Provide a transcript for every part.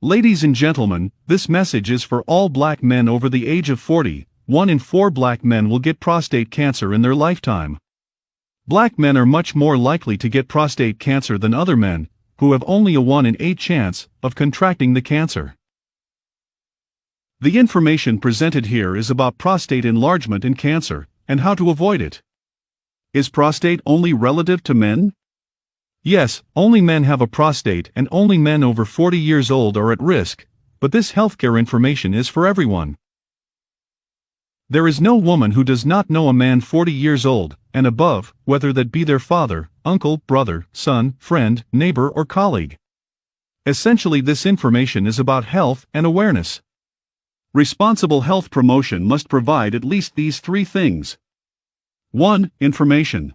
Ladies and gentlemen, this message is for all black men over the age of 40. 1 in 4 black men will get prostate cancer in their lifetime. Black men are much more likely to get prostate cancer than other men, who have only a 1 in 8 chance of contracting the cancer. The information presented here is about prostate enlargement and cancer, and how to avoid it. Is prostate only relative to men? Yes, only men have a prostate and only men over 40 years old are at risk, but this healthcare information is for everyone. There is no woman who does not know a man 40 years old and above, whether that be their father, uncle, brother, son, friend, neighbor, or colleague. Essentially, this information is about health and awareness. Responsible health promotion must provide at least these 3 things. 1. Information.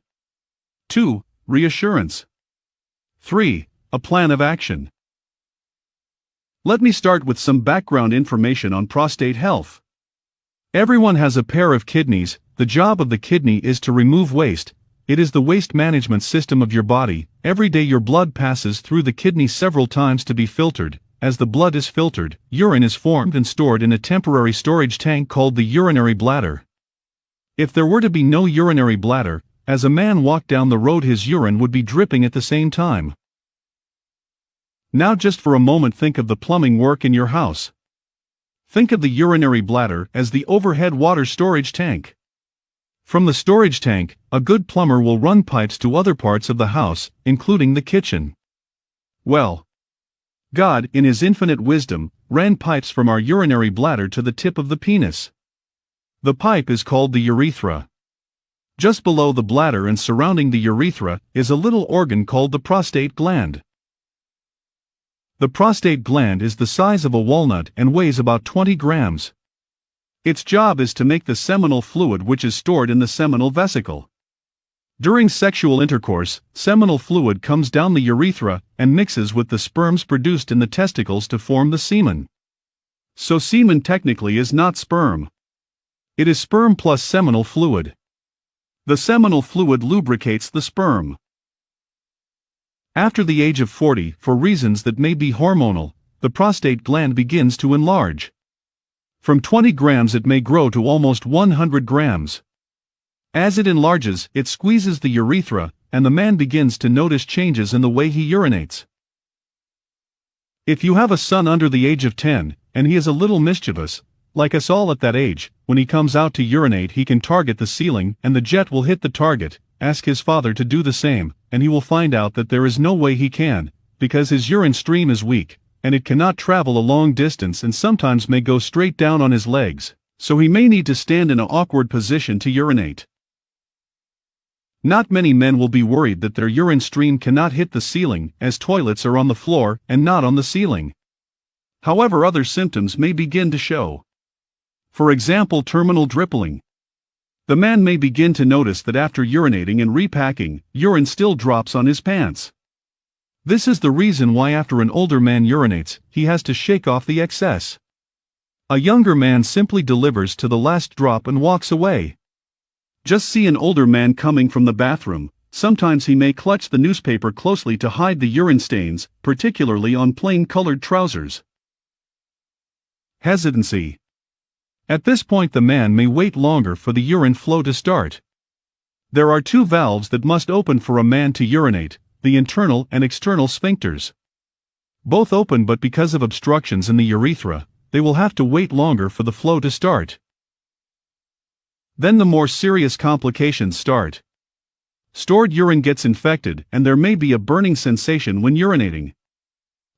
2. Reassurance. 3. A plan of action. Let me start with some background information on prostate health. Everyone has a pair of kidneys. The job of the kidney is to remove waste. It is the waste management system of your body. Every day your blood passes through the kidney several times to be filtered. As the blood is filtered, urine is formed and stored in a temporary storage tank called the urinary bladder. If there were to be no urinary bladder, as a man walked down the road his urine would be dripping at the same time. Now just for a moment think of the plumbing work in your house. Think of the urinary bladder as the overhead water storage tank. From the storage tank, a good plumber will run pipes to other parts of the house, including the kitchen. Well, God, in His infinite wisdom, ran pipes from our urinary bladder to the tip of the penis. The pipe is called the urethra. Just below the bladder and surrounding the urethra is a little organ called the prostate gland. The prostate gland is the size of a walnut and weighs about 20 grams. Its job is to make the seminal fluid which is stored in the seminal vesicle. During sexual intercourse, seminal fluid comes down the urethra and mixes with the sperms produced in the testicles to form the semen. So semen technically is not sperm. It is sperm plus seminal fluid. The seminal fluid lubricates the sperm. After the age of 40, for reasons that may be hormonal, the prostate gland begins to enlarge. From 20 grams it may grow to almost 100 grams. As it enlarges, it squeezes the urethra, and the man begins to notice changes in the way he urinates. If you have a son under the age of 10, and he is a little mischievous, like us all at that age, when he comes out to urinate he can target the ceiling and the jet will hit the target. Ask his father to do the same, and he will find out that there is no way he can, because his urine stream is weak, and it cannot travel a long distance and sometimes may go straight down on his legs, so he may need to stand in an awkward position to urinate. Not many men will be worried that their urine stream cannot hit the ceiling, as toilets are on the floor and not on the ceiling. However, other symptoms may begin to show. For example, terminal dripping. The man may begin to notice that after urinating and repacking, urine still drops on his pants. This is the reason why after an older man urinates, he has to shake off the excess. A younger man simply delivers to the last drop and walks away. Just see an older man coming from the bathroom. Sometimes he may clutch the newspaper closely to hide the urine stains, particularly on plain colored trousers. Hesitancy. At this point the man may wait longer for the urine flow to start. There are 2 valves that must open for a man to urinate, the internal and external sphincters. Both open, but because of obstructions in the urethra, they will have to wait longer for the flow to start. Then the more serious complications start. Stored urine gets infected and there may be a burning sensation when urinating.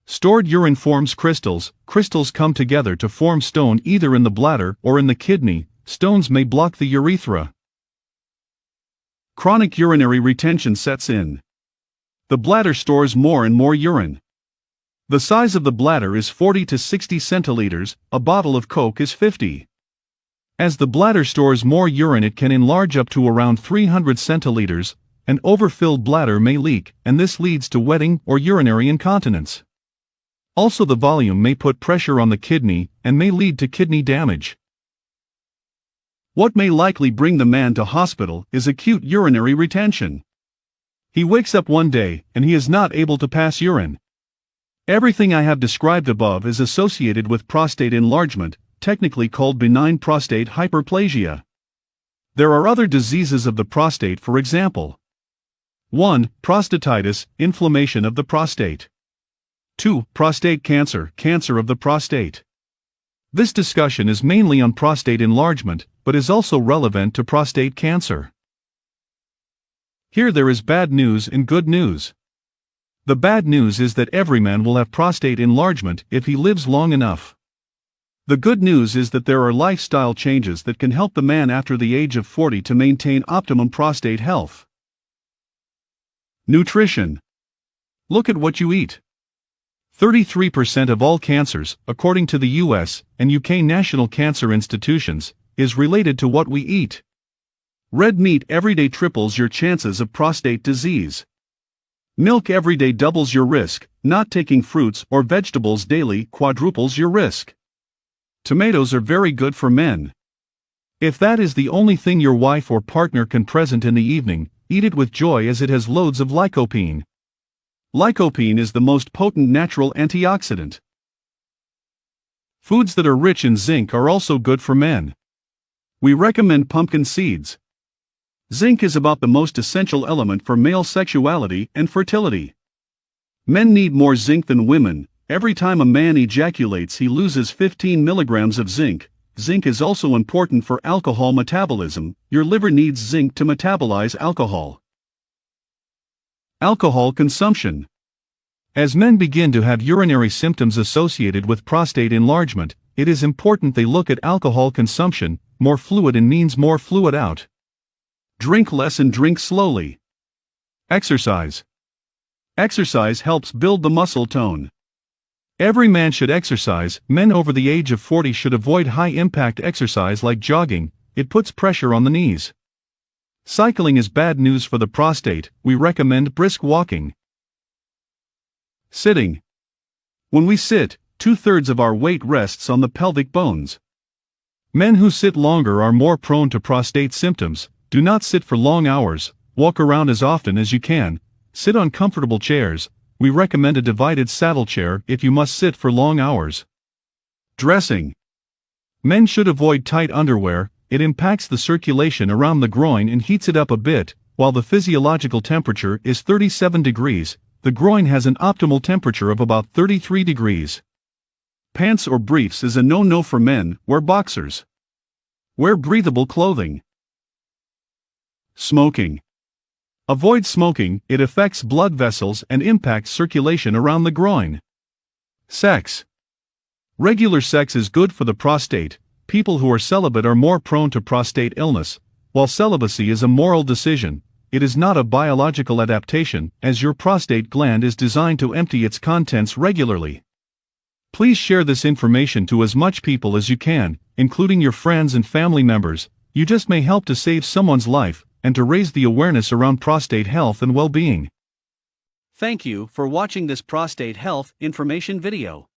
Stored urine forms crystals. Crystals come together to form stone either in the bladder or in the kidney. Stones may block the urethra. Chronic urinary retention sets in. The bladder stores more and more urine. The size of the bladder is 40 to 60 centiliters, a bottle of Coke is 50. As the bladder stores more urine it can enlarge up to around 300 centiliters. An overfilled bladder may leak, and this leads to wetting or urinary incontinence. Also, the volume may put pressure on the kidney and may lead to kidney damage. What may likely bring the man to hospital is acute urinary retention. He wakes up one day and he is not able to pass urine. Everything I have described above is associated with prostate enlargement, technically called benign prostate hyperplasia. There are other diseases of the prostate, for example. 1. Prostatitis, inflammation of the prostate. 2. Prostate cancer, cancer of the prostate. This discussion is mainly on prostate enlargement, but is also relevant to prostate cancer. Here there is bad news and good news. The bad news is that every man will have prostate enlargement if he lives long enough. The good news is that there are lifestyle changes that can help the man after the age of 40 to maintain optimum prostate health. Nutrition. Look at what you eat. 33% of all cancers, according to the US and UK National Cancer Institutions, is related to what we eat. Red meat every day triples your chances of prostate disease. Milk every day doubles your risk, not taking fruits or vegetables daily quadruples your risk. Tomatoes are very good for men. If that is the only thing your wife or partner can present in the evening, eat it with joy as it has loads of lycopene. Lycopene is the most potent natural antioxidant. Foods that are rich in zinc are also good for men. We recommend pumpkin seeds. Zinc is about the most essential element for male sexuality and fertility. Men need more zinc than women. Every time a man ejaculates, he loses 15 milligrams of zinc. Zinc is also important for alcohol metabolism. Your liver needs zinc to metabolize alcohol. Alcohol consumption. As men begin to have urinary symptoms associated with prostate enlargement, it is important they look at alcohol consumption. More fluid in means more fluid out. Drink less and drink slowly. Exercise. Exercise helps build the muscle tone. Every man should exercise. Men over the age of 40 should avoid high-impact exercise like jogging. It puts pressure on the knees. Cycling is bad news for the prostate. We recommend brisk walking. Sitting. When we sit, 2/3 of our weight rests on the pelvic bones. Men who sit longer are more prone to prostate symptoms. Do not sit for long hours. Walk around as often as you can. Sit on comfortable chairs. We recommend a divided saddle chair if you must sit for long hours. Dressing. Men should avoid tight underwear. It impacts the circulation around the groin and heats it up a bit. While the physiological temperature is 37 degrees, the groin has an optimal temperature of about 33 degrees. Pants or briefs is a no-no for men. Wear boxers. Wear breathable clothing. Smoking. Avoid smoking. It affects blood vessels and impacts circulation around the groin. Sex. Regular sex is good for the prostate. People who are celibate are more prone to prostate illness. While celibacy is a moral decision, it is not a biological adaptation, as your prostate gland is designed to empty its contents regularly. Please share this information to as much people as you can, including your friends and family members. You just may help to save someone's life and to raise the awareness around prostate health and well-being. Thank you for watching this prostate health information video.